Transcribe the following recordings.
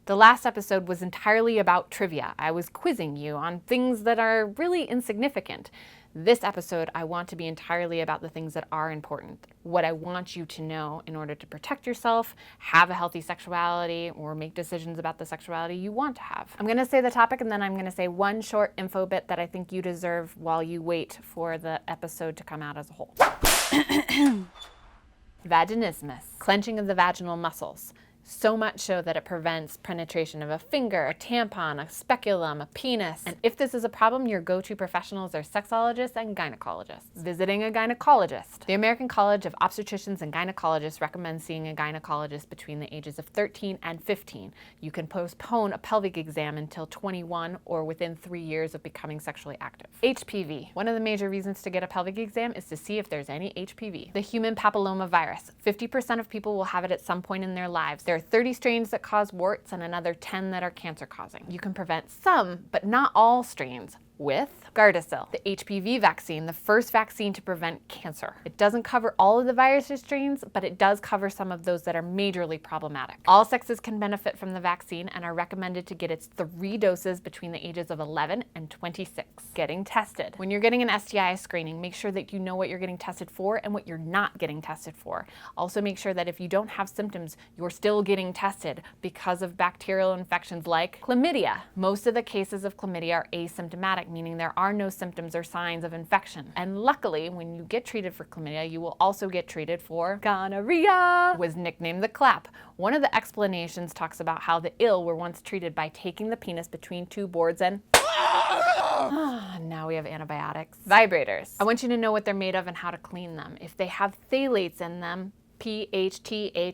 The last episode was entirely about trivia. I was quizzing you on things that are really insignificant. This episode, I want to be entirely about the things that are important, what I want you to know in order to protect yourself, have a healthy sexuality, or make decisions about the sexuality you want to have. I'm gonna say the topic and then I'm gonna say one short info bit that I think you deserve while you wait for the episode to come out as a whole. Vaginismus, clenching of the vaginal muscles. So much so that it prevents penetration of a finger, a tampon, a speculum, a penis. And if this is a problem, your go-to professionals are sexologists and gynecologists. Visiting a gynecologist. The American College of Obstetricians and Gynecologists recommends seeing a gynecologist between the ages of 13 and 15. You can postpone a pelvic exam until 21 or within 3 years of becoming sexually active. HPV. One of the major reasons to get a pelvic exam is to see if there's any HPV. The human papilloma virus. 50% of people will have it at some point in their lives. There are 30 strains that cause warts and another 10 that are cancer-causing. You can prevent some, but not all strains with Gardasil, the HPV vaccine, the first vaccine to prevent cancer. It doesn't cover all of the virus strains, but it does cover some of those that are majorly problematic. All sexes can benefit from the vaccine and are recommended to get its 3 doses between the ages of 11 and 26. Getting tested. When you're getting an STI screening, make sure that you know what you're getting tested for and what you're not getting tested for. Also make sure that if you don't have symptoms, you're still getting tested because of bacterial infections like chlamydia. Most of the cases of chlamydia are asymptomatic, meaning there are no symptoms or signs of infection. And luckily, when you get treated for chlamydia, you will also get treated for gonorrhea, was nicknamed the clap. One of the explanations talks about how the ill were once treated by taking the penis between 2 boards and now we have antibiotics. Vibrators. I want you to know what they're made of and how to clean them. If they have phthalates in them, PHTHALATES,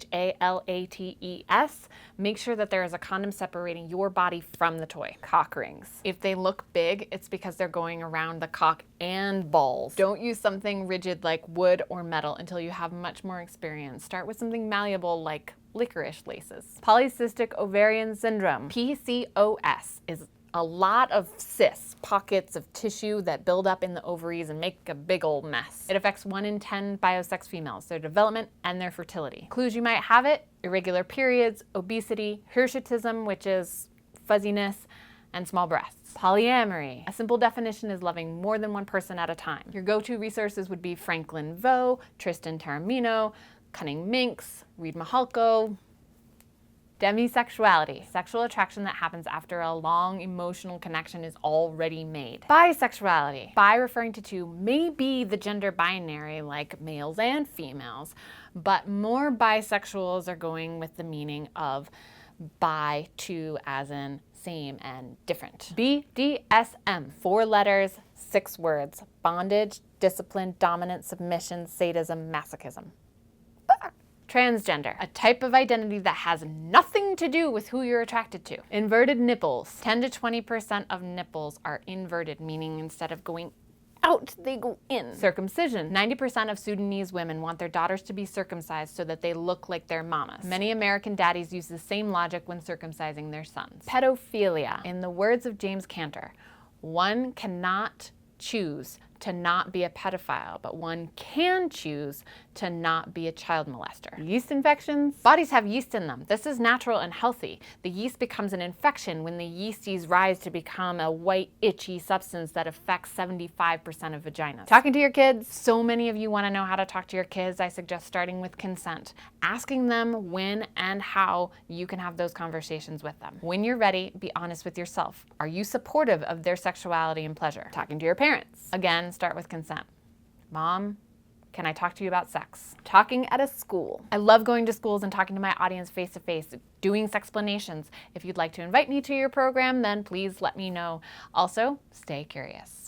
make sure that there is a condom separating your body from the toy. Cock rings. If they look big, it's because they're going around the cock and balls. Don't use something rigid like wood or metal until you have much more experience. Start with something malleable like licorice laces. Polycystic ovarian syndrome, PCOS, is a lot of cysts, pockets of tissue that build up in the ovaries and make a big old mess. It affects 1 in 10 biosex females, their development and their fertility. Clues you might have it: irregular periods, obesity, hirsutism, which is fuzziness, and small breasts. Polyamory. A simple definition is loving more than one person at a time. Your go-to resources would be Franklin Vo, Tristan Taormino, Cunning Minx, Reid Mihalko. Demisexuality, sexual attraction that happens after a long emotional connection is already made. Bisexuality, bi referring to 2 may be the gender binary like males and females, but more bisexuals are going with the meaning of bi, 2 as in same and different. BDSM, 4 letters, 6 words: bondage, discipline, dominance, submission, sadism, masochism. Transgender, a type of identity that has nothing to do with who you're attracted to. Inverted nipples. 10 to 20% of nipples are inverted, meaning instead of going out, they go in. Circumcision. 90% of Sudanese women want their daughters to be circumcised so that they look like their mamas. Many American daddies use the same logic when circumcising their sons. Pedophilia. In the words of James Cantor, one cannot choose to not be a pedophile, but one can choose to not be a child molester. Yeast infections. Bodies have yeast in them. This is natural and healthy. The yeast becomes an infection when the yeasties rise to become a white, itchy substance that affects 75% of vaginas. Talking to your kids. So many of you want to know how to talk to your kids. I suggest starting with consent. Asking them when and how you can have those conversations with them. When you're ready, be honest with yourself. Are you supportive of their sexuality and pleasure? Talking to your parents. Again, start with consent. Mom, can I talk to you about sex? Talking at a school. I love going to schools and talking to my audience face to face, doing sexplanations. If you'd like to invite me to your program, then please let me know. Also, stay curious.